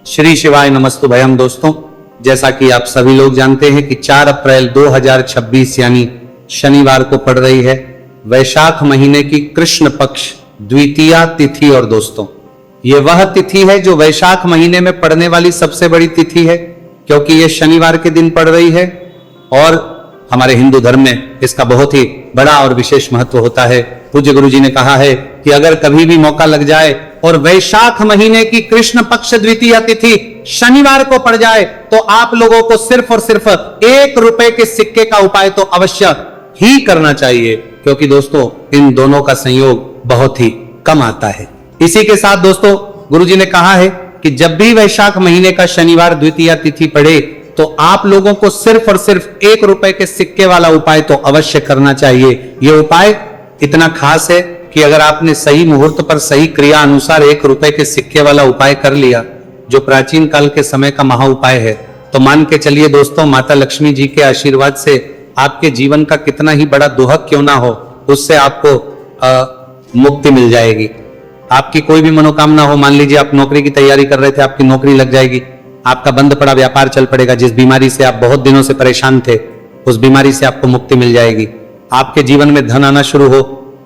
श्री शिवाय नमस्तु भयम। दोस्तों, जैसा कि आप सभी लोग जानते हैं कि 4 अप्रैल 2026 यानी शनिवार को पड़ रही है वैशाख महीने की कृष्ण पक्ष द्वितीया तिथि। और दोस्तों, ये वह तिथि है जो वैशाख महीने में पड़ने वाली सबसे बड़ी तिथि है, क्योंकि ये शनिवार के दिन पड़ रही है और हमारे हिंदू धर्म में इसका बहुत ही बड़ा और विशेष महत्व होता है। पूज्य गुरु जी ने कहा है कि अगर कभी भी मौका लग जाए और वैशाख महीने की कृष्ण पक्ष द्वितीया तिथि शनिवार को पड़ जाए तो आप लोगों को सिर्फ और सिर्फ 1 रुपए के सिक्के का उपाय तो अवश्य ही करना चाहिए, क्योंकि दोस्तों इन दोनों का संयोग बहुत ही कम आता है। इसी के साथ दोस्तों, गुरु जी ने कहा है कि जब भी वैशाख महीने का शनिवार द्वितीया तिथि पड़े तो आप लोगों को सिर्फ और सिर्फ 1 रुपए के सिक्के वाला उपाय तो अवश्य करना चाहिए। यह उपाय इतना खास है कि अगर आपने सही मुहूर्त पर सही क्रिया अनुसार 1 रुपए के सिक्के वाला उपाय कर लिया, जो प्राचीन काल के समय का महा उपाय है, तो मान के चलिए दोस्तों, माता लक्ष्मी जी के आशीर्वाद से आपके जीवन का कितना ही बड़ा दुहक क्यों ना हो, उससे आपको मुक्ति मिल जाएगी। आपकी कोई भी मनोकामना हो, मान लीजिए आप नौकरी की तैयारी कर रहे थे, आपकी नौकरी लग जाएगी, आपका बंद पड़ा व्यापार चल पड़ेगा, जिस बीमारी से आप बहुत दिनों से परेशान थे उस बीमारी से आपको मुक्ति मिल जाएगी। आपके जीवन में धन आना शुरू हो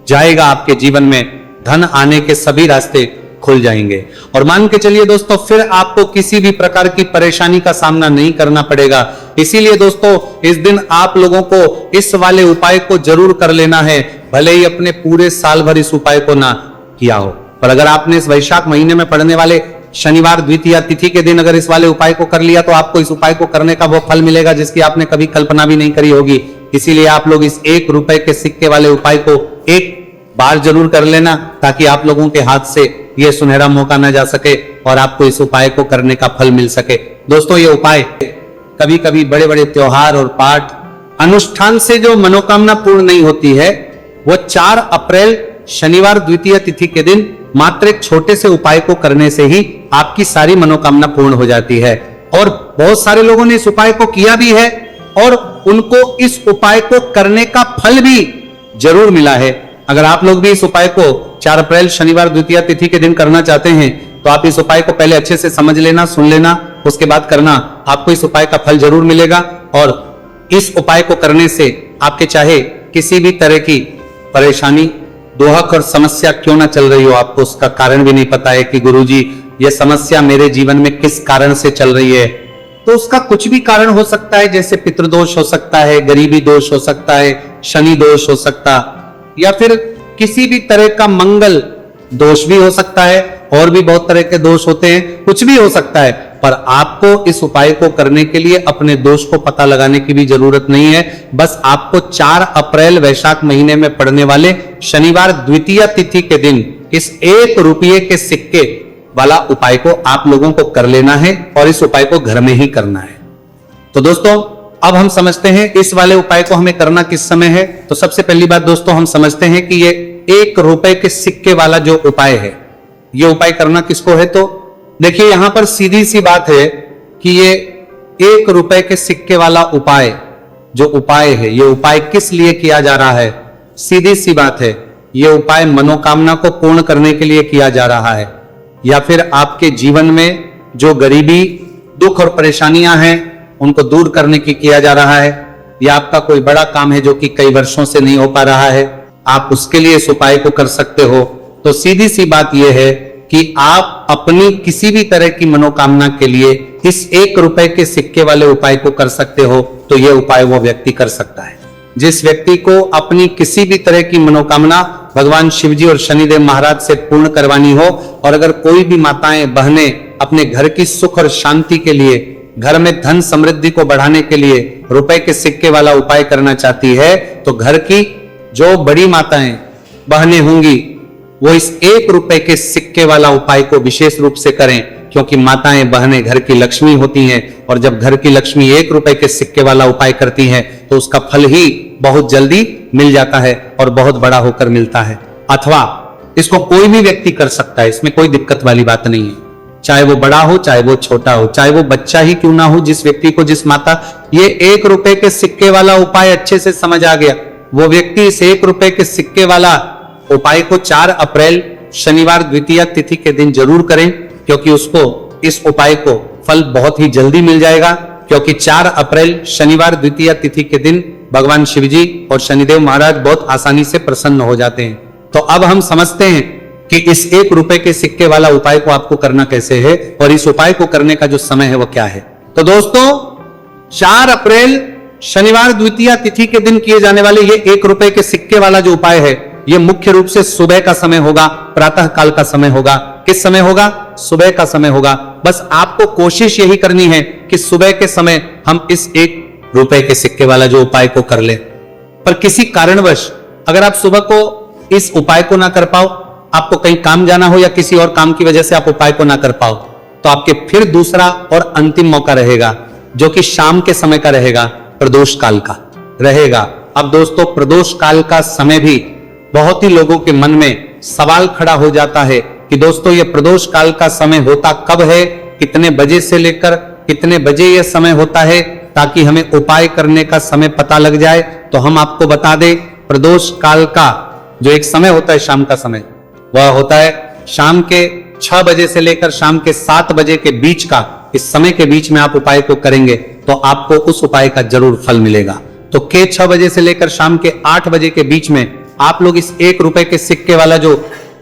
जाएगा, आपके जीवन में धन आने के सभी रास्ते खुल जाएंगे। और मान के चलिए दोस्तों, फिर आपको किसी भी प्रकार की परेशानी का सामना नहीं करना पड़ेगा। इसीलिए दोस्तों, इस दिन आप लोगों को इस वाले उपाय को जरूर कर लेना है, भले ही अपने पूरे साल भर इस उपाय को ना किया हो। पर अगर आपने इस वैशाख महीने में पड़ने वाले शनिवार द्वितीया तिथि के दिन अगर इस वाले उपाय को कर लिया तो आपको इस उपाय को करने का वो फल मिलेगा जिसकी आपने कभी कल्पना भी नहीं करी होगी। इसीलिए आप लोग इस 1 रुपए के सिक्के वाले उपाय को एक बार जरूर कर लेना, ताकि आप लोगों के हाथ से यह सुनहरा मौका न जा सके और आपको इस उपाय को करने का फल मिल सके। दोस्तों, ये उपाय कभी कभी बड़े बड़े त्योहार और पाठ अनुष्ठान से जो मनोकामना पूर्ण नहीं होती है, वो 4 अप्रैल शनिवार द्वितीय तिथि के दिन मात्र एक छोटे से उपाय को करने से ही आपकी सारी मनोकामना पूर्ण हो जाती है। और बहुत सारे लोगों ने इस उपाय को किया भी है और उनको इस उपाय को करने का फल भी जरूर मिला है। अगर आप लोग भी इस उपाय को 4 अप्रैल शनिवार द्वितीय तिथि के दिन करना चाहते हैं तो आप इस उपाय को पहले अच्छे से समझ लेना, सुन लेना, उसके बाद करना। आपको इस उपाय का फल जरूर मिलेगा और इस उपाय को करने से आपके चाहे किसी भी तरह की परेशानी, दोहक और समस्या क्यों ना चल रही हो, आपको उसका कारण भी नहीं पता है कि गुरुजी ये समस्या मेरे जीवन में किस कारण से चल रही है, तो उसका कुछ भी कारण हो सकता है। जैसे पितृदोष हो सकता है, गरीबी दोष हो सकता है, शनि दोष हो सकता, या फिर किसी भी तरह का मंगल दोष भी हो सकता है, और भी बहुत तरह के दोष होते हैं, कुछ भी हो सकता है। पर आपको इस उपाय को करने के लिए अपने दोष को पता लगाने की भी जरूरत नहीं है। बस आपको 4 अप्रैल वैशाख महीने में पड़ने वाले शनिवार द्वितीय तिथि के दिन इस 1 रुपये के सिक्के वाला उपाय को आप लोगों को कर लेना है और इस उपाय को घर में ही करना है। तो दोस्तों, अब हम समझते हैं इस वाले उपाय को हमें करना किस समय है। तो सबसे पहली बात दोस्तों, हम समझते हैं कि ये 1 रुपए के सिक्के वाला जो उपाय है, ये उपाय करना किसको है। तो देखिए, यहां पर सीधी सी बात है कि ये 1 रुपए के सिक्के वाला उपाय जो उपाय है, ये उपाय किस लिए किया जा रहा है। सीधी सी बात है, ये उपाय मनोकामना को पूर्ण करने के लिए किया जा रहा है, या फिर आपके जीवन में जो गरीबी, दुख और परेशानियां हैं उनको दूर करने की किया जा रहा है, या आपका कोई बड़ा काम है जो कि कई वर्षों से नहीं हो पा रहा है, आप उसके लिए इस उपाय को कर सकते हो। तो सीधी सी बात यह है कि आप अपनी किसी भी तरह की मनोकामना के लिए इस 1 रुपए के सिक्के वाले उपाय को कर सकते हो। तो यह उपाय वो व्यक्ति कर सकता है जिस व्यक्ति को अपनी किसी भी तरह की मनोकामना भगवान शिवजी और शनिदेव महाराज से पूर्ण करवानी हो। और अगर कोई भी माताएं, बहनें अपने घर की सुख और शांति के लिए, घर में धन समृद्धि को बढ़ाने के लिए रुपए के सिक्के वाला उपाय करना चाहती है, तो घर की जो बड़ी माताएं, बहनें होंगी, वो इस 1 रुपए के सिक्के वाला उपाय को विशेष रूप से करें, क्योंकि माताएं, बहनें घर की लक्ष्मी होती हैं। और जब घर की लक्ष्मी 1 रुपए के सिक्के वाला उपाय करती हैं तो उसका फल ही बहुत जल्दी मिल जाता है और बहुत बड़ा होकर मिलता है। अथवा इसको कोई भी व्यक्ति कर सकता है, इसमें कोई दिक्कत वाली बात नहीं है। चाहे वो बड़ा हो, चाहे वो छोटा हो, चाहे वो बच्चा ही क्यों ना हो, जिस व्यक्ति को, जिस माता ये 1 रुपए के सिक्के वाला उपाय अच्छे से समझ आ गया, वो व्यक्ति इस 1 रुपए के सिक्के वाला उपाय को 4 अप्रैल शनिवार द्वितीया तिथि के दिन जरूर करें, क्योंकि उसको इस उपाय को फल बहुत ही जल्दी मिल जाएगा, क्योंकि 4 अप्रैल शनिवार द्वितीया तिथि के दिन भगवान शिवजी और शनिदेव महाराज बहुत आसानी से प्रसन्न हो जाते हैं। तो अब हम समझते हैं कि इस 1 रुपए के सिक्के वाला उपाय को आपको करना कैसे है और इस उपाय को करने का जो समय है वो क्या है। तो दोस्तों 4 अप्रैल शनिवार द्वितीया तिथि के दिन किए जाने वाले ये 1 रुपए के सिक्के वाला जो उपाय है, ये मुख्य रूप से सुबह का समय होगा, प्रातः काल का समय होगा। किस समय होगा? सुबह का समय होगा। बस आपको कोशिश यही करनी है कि सुबह के समय हम इस 1 रुपए के सिक्के वाला जो उपाय को कर ले। पर किसी कारणवश अगर आप सुबह को इस उपाय को ना कर पाओ, आपको कहीं काम जाना हो या किसी और काम की वजह से आप उपाय को ना कर पाओ, तो आपके फिर दूसरा और अंतिम मौका रहेगा, जो कि शाम के समय का रहेगा, प्रदोष काल का रहेगा। अब दोस्तों प्रदोष काल का समय भी बहुत ही लोगों के मन में सवाल खड़ा हो जाता है कि दोस्तों ये प्रदोष काल का समय होता कब है, कितने बजे से लेकर कितने बजे यह समय होता है, ताकि हमें उपाय करने का समय पता लग जाए। तो हम आपको बता दें, प्रदोष काल का जो एक समय होता है शाम का समय, वह होता है शाम के 6 बजे से लेकर शाम के 7 बजे के बीच का। इस समय के बीच में आप उपाय को करेंगे तो आपको उस उपाय का जरूर फल मिलेगा। तो के 6 बजे से लेकर शाम के 8 बजे के बीच में आप लोग इस 1 रुपए के सिक्के वाला जो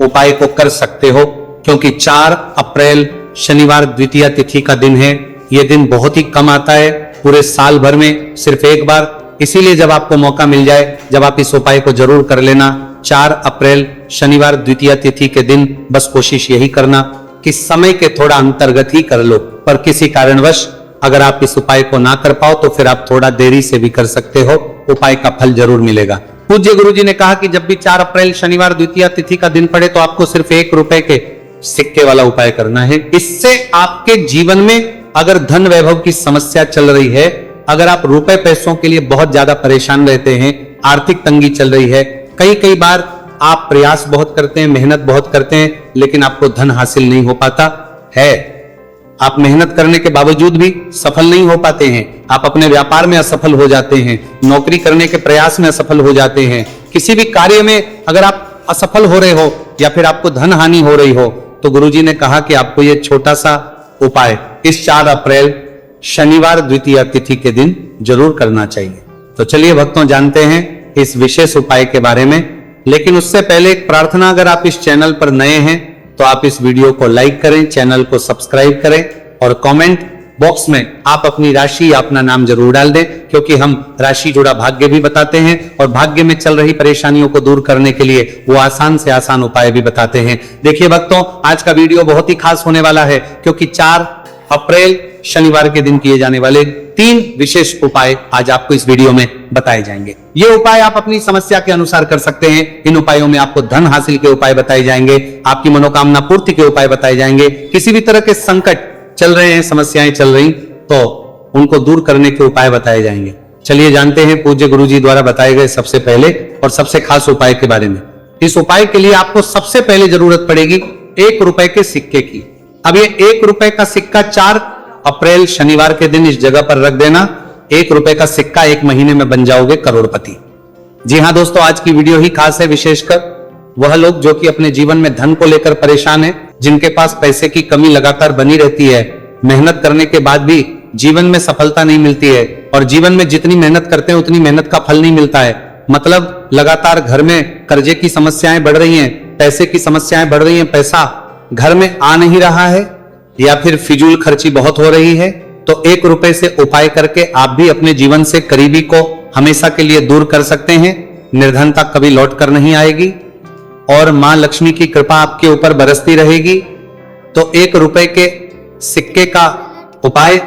उपाय को कर सकते हो, क्योंकि 4 अप्रैल शनिवार द्वितीया तिथि का दिन है। यह दिन बहुत ही कम आता है, पूरे साल भर में सिर्फ एक बार। इसीलिए जब आपको मौका मिल जाए, जब आप इस उपाय को जरूर कर लेना। 4 अप्रैल शनिवार द्वितीया तिथि के दिन बस कोशिश यही करना कि समय के थोड़ा अंतर्गत ही कर लो। पर किसी कारणवश अगर आप इस उपाय को ना कर पाओ तो फिर आप थोड़ा देरी से भी कर सकते हो, उपाय का फल जरूर मिलेगा। पूज्य गुरुजी ने कहा कि जब भी 4 अप्रैल शनिवार द्वितीया तिथि का दिन पड़े तो आपको सिर्फ 1 रुपए के सिक्के वाला उपाय करना है। इससे आपके जीवन में अगर धन वैभव की समस्या चल रही है, अगर आप रुपए पैसों के लिए बहुत ज्यादा परेशान रहते हैं, आर्थिक तंगी चल रही है, कई बार आप प्रयास बहुत करते हैं, मेहनत बहुत करते हैं, लेकिन आपको धन हासिल नहीं हो पाता है, आप मेहनत करने के बावजूद भी सफल नहीं हो पाते हैं, आप अपने व्यापार में असफल हो जाते हैं, नौकरी करने के प्रयास में असफल हो जाते हैं, किसी भी कार्य में अगर आप असफल हो रहे हो या फिर आपको धन हानि हो रही हो, तो गुरुजी ने कहा कि आपको यह छोटा सा उपाय इस 4 अप्रैल शनिवार द्वितीया तिथि के दिन जरूर करना चाहिए। तो चलिए भक्तों, जानते हैं इस विशेष उपाय के बारे में। लेकिन उससे पहले एक प्रार्थना, अगर आप इस चैनल पर नए हैं तो आप इस वीडियो को लाइक करें, चैनल को सब्सक्राइब करें और कमेंट बॉक्स में आप अपनी राशि या अपना नाम जरूर डाल दें, क्योंकि हम राशि जुड़ा भाग्य भी बताते हैं और भाग्य में चल रही परेशानियों को दूर करने के लिए वो आसान से आसान उपाय भी बताते हैं। देखिए भक्तों, आज का वीडियो बहुत ही खास होने वाला है, क्योंकि 4 अप्रैल शनिवार के दिन किए जाने वाले 3 विशेष उपाय आज आपको इस वीडियो में बताए जाएंगे। ये उपाय आप अपनी समस्या के अनुसार कर सकते हैं। इन उपायों में आपको धन हासिल के उपाय बताए जाएंगे, आपकी मनोकामना पूर्ति के उपाय बताए जाएंगे, किसी भी तरह के संकट चल रहे हैं, समस्याएं चल रही तो उनको दूर करने के उपाय बताए जाएंगे। चलिए जानते हैं पूज्य गुरुजी द्वारा बताए गए सबसे पहले और सबसे खास उपाय के बारे में। इस उपाय के लिए आपको सबसे पहले जरूरत पड़ेगी 1 रुपए के सिक्के की। अब ये 1 रुपए का सिक्का 4 अप्रैल शनिवार के दिन इस जगह पर रख देना। 1 रुपए का सिक्का 1 महीने में बन जाओगे करोड़पति। जी हाँ दोस्तों, आज की वीडियो ही खास है, विशेषकर वह लोग जो कि अपने जीवन में धन को लेकर परेशान है, जिनके पास पैसे की कमी लगातार बनी रहती है, मेहनत करने के बाद भी जीवन में सफलता नहीं मिलती है और जीवन में जितनी मेहनत करते हैं उतनी मेहनत का फल नहीं मिलता है। मतलब लगातार घर में कर्जे की समस्याएं बढ़ रही हैं, पैसे की समस्याएं बढ़ रही हैं, पैसा घर में आ नहीं रहा है या फिर फिजूल खर्ची बहुत हो रही है, तो 1 रुपए से उपाय करके आप भी अपने जीवन से करीबी को हमेशा के लिए दूर कर सकते हैं। निर्धनता कभी लौट कर नहीं आएगी और मां लक्ष्मी की कृपा आपके ऊपर बरसती रहेगी। तो 1 रुपए के सिक्के का उपाय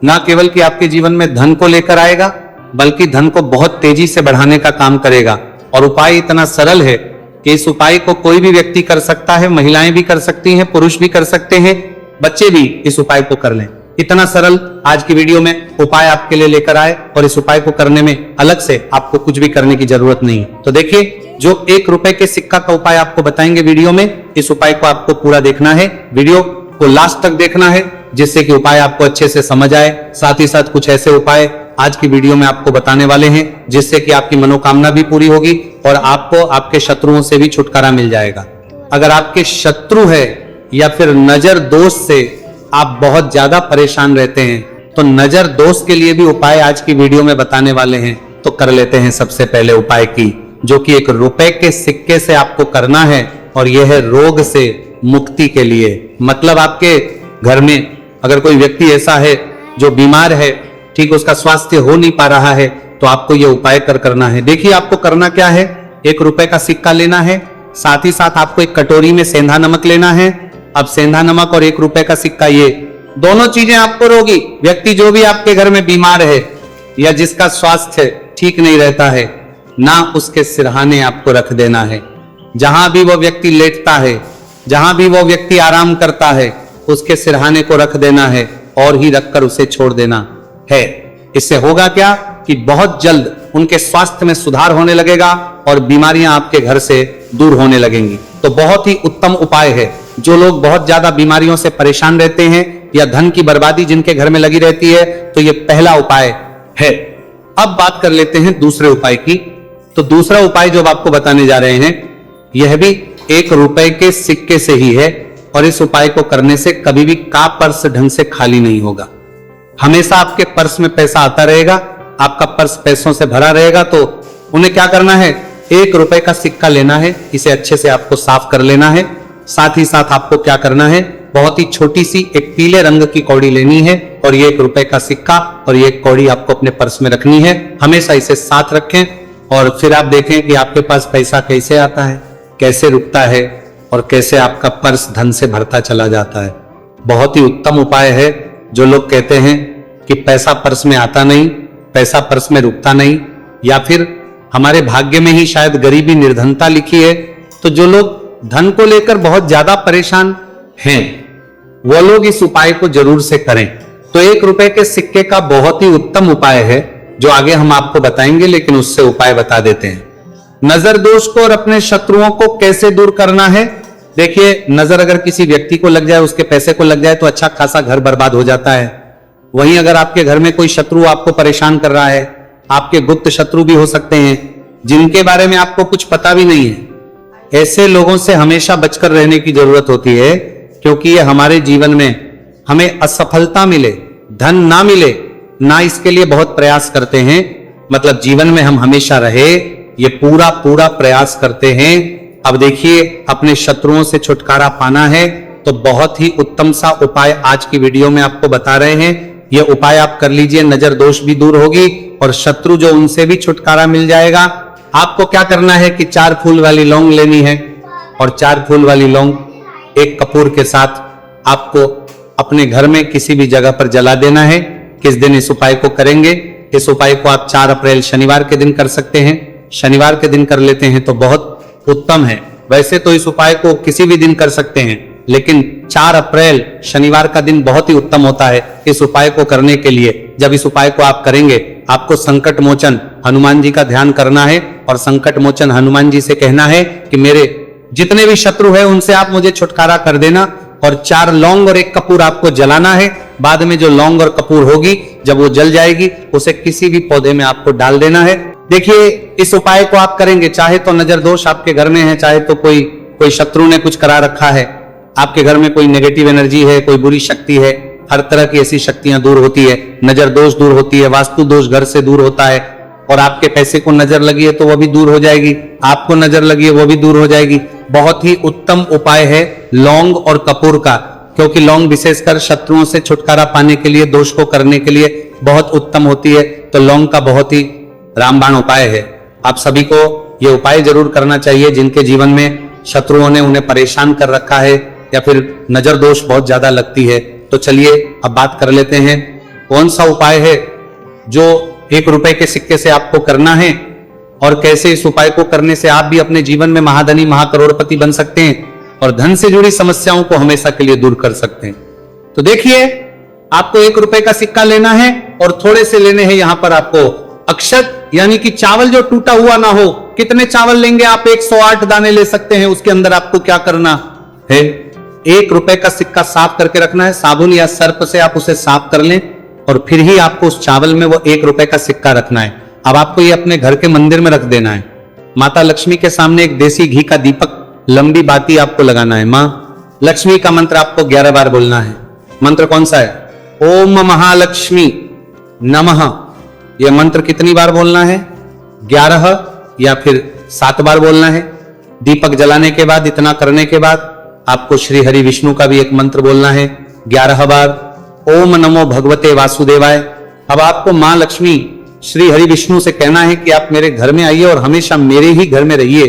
ना केवल कि आपके जीवन में धन को लेकर आएगा, बल्कि धन को बहुत तेजी से बढ़ाने का काम करेगा। और उपाय इतना सरल है कि इस उपाय को कोई भी व्यक्ति कर सकता है, महिलाएं भी कर सकती हैं, पुरुष भी कर सकते हैं, बच्चे भी इस उपाय को कर लें। इतना सरल आज की वीडियो में उपाय आपके लिए लेकर आए और इस उपाय को करने में अलग से आपको कुछ भी करने की जरूरत नहीं है। तो देखिए, जो 1 रुपए के सिक्का का उपाय आपको बताएंगे वीडियो में, इस उपाय को आपको पूरा देखना है, वीडियो को लास्ट तक देखना है, जिससे कि उपाय आपको अच्छे से समझ आए। साथ ही साथ कुछ ऐसे उपाय आज की वीडियो में आपको बताने वाले हैं जिससे कि आपकी मनोकामना भी पूरी होगी और आपको आपके शत्रुओं से भी छुटकारा मिल जाएगा। अगर आपके शत्रु है या फिर नजर दोष से आप बहुत ज्यादा परेशान रहते हैं, तो नजर दोष के लिए भी उपाय आज की वीडियो में बताने वाले हैं। तो कर लेते हैं सबसे पहले उपाय की, जो कि 1 रुपए के सिक्के से आपको करना है, और यह है रोग से मुक्ति के लिए। मतलब आपके घर में अगर कोई व्यक्ति ऐसा है जो बीमार है, ठीक उसका स्वास्थ्य हो नहीं पा रहा है, तो आपको यह उपाय करना है। देखिए आपको करना क्या है, 1 रुपए का सिक्का लेना है, साथ ही साथ आपको एक कटोरी में सेंधा नमक लेना है। अब सेंधा नमक और 1 रुपए का सिक्का, ये दोनों चीजें आपको रोगी व्यक्ति जो भी आपके घर में बीमार है या जिसका स्वास्थ्य ठीक नहीं रहता है ना, उसके सिरहाने आपको रख देना है। जहां भी वो व्यक्ति लेटता है, जहां भी वो व्यक्ति आराम करता है, उसके सिरहाने को रख देना है और ही रखकर उसे छोड़ देना है। इससे होगा क्या कि बहुत जल्द उनके स्वास्थ्य में सुधार होने लगेगा और बीमारियां आपके घर से दूर होने लगेंगी। तो बहुत ही उत्तम उपाय है। जो लोग बहुत ज्यादा बीमारियों से परेशान रहते हैं या धन की बर्बादी जिनके घर में लगी रहती है, तो यह पहला उपाय है। अब बात कर लेते हैं दूसरे उपाय की। तो दूसरा उपाय जो आपको बताने जा रहे हैं, यह भी 1 रुपए के सिक्के से ही है, और इस उपाय को करने से कभी भी का पर्स ढंग से खाली नहीं होगा। हमेशा आपके पर्स में पैसा आता रहेगा, आपका पर्स पैसों से भरा रहेगा। तो उन्हें क्या करना है, 1 रुपए का सिक्का लेना है, इसे अच्छे से आपको साफ कर लेना है। साथ ही साथ आपको क्या करना है, बहुत ही छोटी सी एक पीले रंग की कौड़ी लेनी है, और ये 1 रुपए का सिक्का और ये कौड़ी आपको अपने पर्स में रखनी है। हमेशा इसे साथ रखें, और फिर आप देखें कि आपके पास पैसा कैसे आता है, कैसे रुकता है, और कैसे आपका पर्स धन से भरता चला जाता है। बहुत ही उत्तम उपाय है। जो लोग कहते हैं कि पैसा पर्स में आता नहीं, पैसा पर्स में रुकता नहीं, या फिर हमारे भाग्य में ही शायद गरीबी निर्धनता लिखी है, तो जो लोग धन को लेकर बहुत ज्यादा परेशान हैं, वो लोग इस उपाय को जरूर से करें। तो 1 रुपए के सिक्के का बहुत ही उत्तम उपाय है, जो आगे हम आपको बताएंगे, लेकिन उससे उपाय बता देते हैं। नजर दोष को और अपने शत्रुओं को कैसे दूर करना है। देखिए, नजर अगर किसी व्यक्ति को लग जाए, उसके पैसे को लग जाए, तो अच्छा खासा घर बर्बाद हो जाता है। वहीं अगर आपके घर में कोई शत्रु आपको परेशान कर रहा है, आपके गुप्त शत्रु भी हो सकते हैं, जिनके बारे में आपको कुछ पता भी नहीं है, ऐसे लोगों से हमेशा बचकर रहने की जरूरत होती है, क्योंकि ये हमारे जीवन में हमें असफलता मिले, धन ना मिले ना, इसके लिए बहुत प्रयास करते हैं। मतलब जीवन में हम हमेशा रहे, ये पूरा प्रयास करते हैं। अब देखिए, अपने शत्रुओं से छुटकारा पाना है, तो बहुत ही उत्तम सा उपाय आज की वीडियो में आपको बता रहे हैं। यह उपाय आप कर लीजिए, नजर दोष भी दूर होगी और शत्रु जो उनसे भी छुटकारा मिल जाएगा। आपको क्या करना है कि 4 फूल वाली लौंग लेनी है, और 4 फूल वाली लौंग एक कपूर के साथ आपको अपने घर में किसी भी जगह पर जला देना है। किस दिन इस उपाय को करेंगे? इस उपाय को आप 4 अप्रैल शनिवार के दिन कर सकते हैं। शनिवार के दिन कर लेते हैं तो बहुत उत्तम है। वैसे तो इस उपाय को किसी भी दिन कर सकते हैं, लेकिन 4 अप्रैल शनिवार का दिन बहुत ही उत्तम होता है इस उपाय को करने के लिए। जब इस उपाय को आप करेंगे, आपको संकट मोचन हनुमान जी का ध्यान करना है, और संकट मोचन हनुमान जी से कहना है कि मेरे जितने भी शत्रु हैं उनसे आप मुझे छुटकारा कर देना, और 4 लौंग और 1 कपूर आपको जलाना है। बाद में जो लौंग और कपूर होगी, जब वो जल जाएगी, उसे किसी भी पौधे में आपको डाल देना है। देखिए, इस उपाय को आप करेंगे, चाहे तो नजर दोष आपके घर में है, चाहे तो कोई शत्रु ने कुछ करा रखा है, आपके घर में कोई नेगेटिव एनर्जी है, कोई बुरी शक्ति है, हर तरह की ऐसी शक्तियां दूर होती है। नजर दोष दूर होती है, वास्तु दोष घर से दूर होता है, और आपके पैसे को नजर लगी है तो वो भी दूर हो जाएगी, आपको नजर लगी है वो भी दूर हो जाएगी। बहुत ही उत्तम उपाय है लौंग और कपूर का, क्योंकि लौंग विशेषकर शत्रुओं से छुटकारा पाने के लिए, दोष को करने के लिए बहुत उत्तम होती है। तो लौंग का बहुत ही रामबाण उपाय है। आप सभी को यह उपाय जरूर करना चाहिए जिनके जीवन में शत्रुओं ने उन्हें परेशान कर रखा है, या फिर नजर दोष बहुत ज्यादा लगती है। तो चलिए अब बात कर लेते हैं, कौन सा उपाय है जो 1 रुपए के सिक्के से आपको करना है, और कैसे इस उपाय को करने से आप भी अपने जीवन में महाधनी महाकरोड़पति बन सकते हैं, और धन से जुड़ी समस्याओं को हमेशा के लिए दूर कर सकते हैं। तो देखिए, आपको 1 रुपए का सिक्का लेना है, और थोड़े से लेने हैं यहां पर आपको अक्षत, यानी कि चावल जो टूटा हुआ ना हो। कितने चावल लेंगे आप? 108 दाने ले सकते हैं। उसके अंदर आपको क्या करना है, 1 रुपए का सिक्का साफ करके रखना है। साबुन या सर्प से आप उसे साफ कर लें, और फिर ही आपको उस चावल में वो 1 रुपए का सिक्का रखना है। अब आपको ये अपने घर के मंदिर में रख देना है। माता लक्ष्मी के सामने एक देसी घी का दीपक, लंबी बाती आपको लगाना है। मां लक्ष्मी का मंत्र आपको 11 बार बोलना है। मंत्र कौन सा है? ओम महालक्ष्मी नमः। यह मंत्र कितनी बार बोलना है? 11 या फिर 7 बार बोलना है। दीपक जलाने के बाद, इतना करने के बाद आपको श्री हरि विष्णु का भी एक मंत्र बोलना है 11 बार। ओम नमो भगवते वासुदेवाय। अब आपको मां लक्ष्मी श्री हरि विष्णु से कहना है कि आप मेरे घर में आइए और हमेशा मेरे ही घर में रहिए,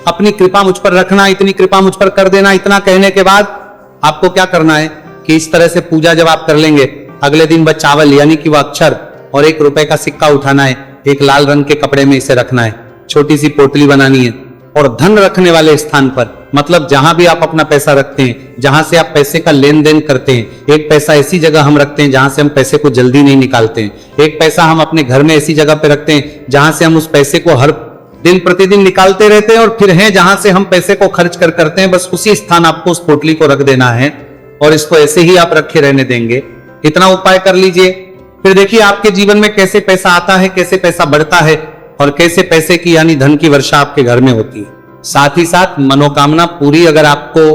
अपनी कृपा मुझ पर रखना, इतनी कृपा मुझ पर कर देना। इतना कहने के बाद आपको क्या करना है कि इस तरह से पूजा जब आप कर लेंगे, अगले दिन वह चावल यानी कि वह अक्षर और 1 रुपए का सिक्का उठाना है, एक लाल रंग के कपड़े में इसे रखना है, छोटी सी पोटली बनानी है और धन रखने वाले स्थान पर, मतलब जहां भी आप अपना पैसा रखते हैं, जहां से आप पैसे का लेन देन करते हैं, एक पैसा ऐसी जगह हम रखते हैं जहां से हम पैसे को जल्दी नहीं निकालते हैं, एक पैसा हम अपने घर में ऐसी जगह पे रखते हैं जहां से हम उस पैसे को हर दिन प्रतिदिन निकालते रहते हैं, और फिर है जहां से हम पैसे को खर्च करते हैं, बस उसी स्थान आपको उस पोटली को रख देना है और इसको ऐसे ही आप रखे रहने देंगे। इतना उपाय कर लीजिए, फिर देखिए आपके जीवन में कैसे पैसा आता है, कैसे पैसा बढ़ता है और कैसे पैसे की यानी धन की वर्षा आपके घर में होती है। साथ ही साथ मनोकामना पूरी अगर आपको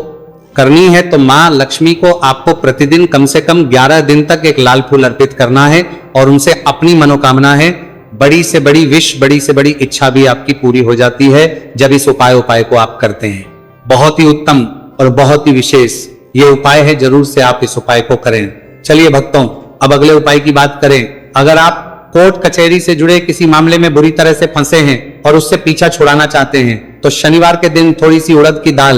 करनी है तो मां लक्ष्मी को आपको प्रतिदिन कम से कम 11 दिन तक एक लाल फूल अर्पित करना है और उनसे अपनी मनोकामना है, बड़ी से बड़ी विश, बड़ी से बड़ी इच्छा भी आपकी पूरी हो जाती है जब इस उपाय को आप करते हैं। बहुत ही उत्तम और बहुत ही विशेष ये उपाय है, जरूर से आप इस उपाय को करें। चलिए भक्तों, अब अगले उपाय की बात करें। अगर आप कोर्ट कचहरी से जुड़े किसी मामले में बुरी तरह से फंसे हैं और उससे पीछा छुड़ाना चाहते हैं तो शनिवार के दिन थोड़ी सी उड़द की दाल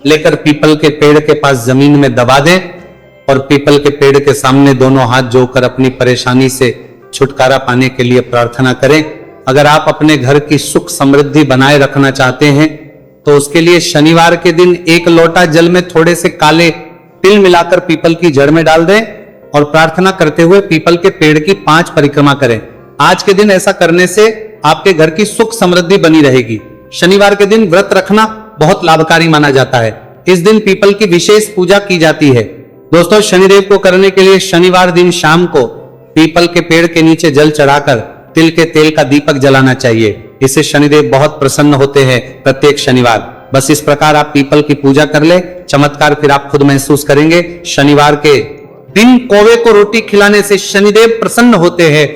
लेकर पीपल के पेड़ के पास जमीन में दबा दें और पीपल के पेड़ के सामने दोनों हाथ जोड़कर अपनी परेशानी से छुटकारा पाने के लिए प्रार्थना करें। अगर आप अपने घर की सुख समृद्धि बनाए रखना चाहते हैं तो उसके लिए शनिवार के दिन 1 लोटा जल में थोड़े से काले तिल मिलाकर पीपल की जड़ में डाल दें और प्रार्थना करते हुए पीपल के पेड़ की 5 परिक्रमा करें। आज के दिन ऐसा करने से आपके घर की सुख समृद्धि बनी रहेगी। शनिवार के दिन व्रत रखना बहुत लाभकारी माना जाता है। इस दिन पीपल की विशेष पूजा की जाती है। दोस्तों, शनिदेव को करने के लिए शनिवार दिन शाम को पीपल के पेड़ के नीचे जल चढ़ाकर तिल के तेल का दीपक जलाना चाहिए। इससे शनिदेव बहुत प्रसन्न होते हैं प्रत्येक शनिवार। बस इस प्रकार आप पीपल की पूजा कर ले, चमत्कार फिर आप खुद महसूस करेंगे। शनिवार के दिन कौवे को रोटी खिलाने से शनिदेव प्रसन्न होते हैं,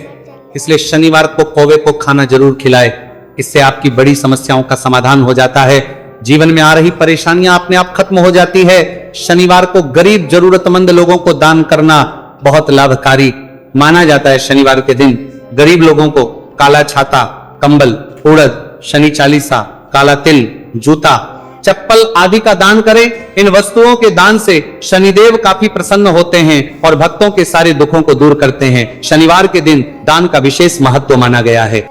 इसलिए शनिवार को कौवे को खाना जरूर खिलाए। इससे आपकी बड़ी समस्याओं का समाधान हो जाता है, जीवन में आ रही परेशानियां अपने आप खत्म हो जाती है। शनिवार को गरीब जरूरतमंद लोगों को दान करना बहुत लाभकारी माना जाता है। शनिवार के दिन गरीब लोगों को काला छाता, कंबल, उड़द, शनि चालीसा, काला तिल, जूता, चप्पल आदि का दान करें। इन वस्तुओं के दान से शनिदेव काफी प्रसन्न होते हैं और भक्तों के सारे दुखों को दूर करते हैं। शनिवार के दिन दान का विशेष महत्व माना गया है।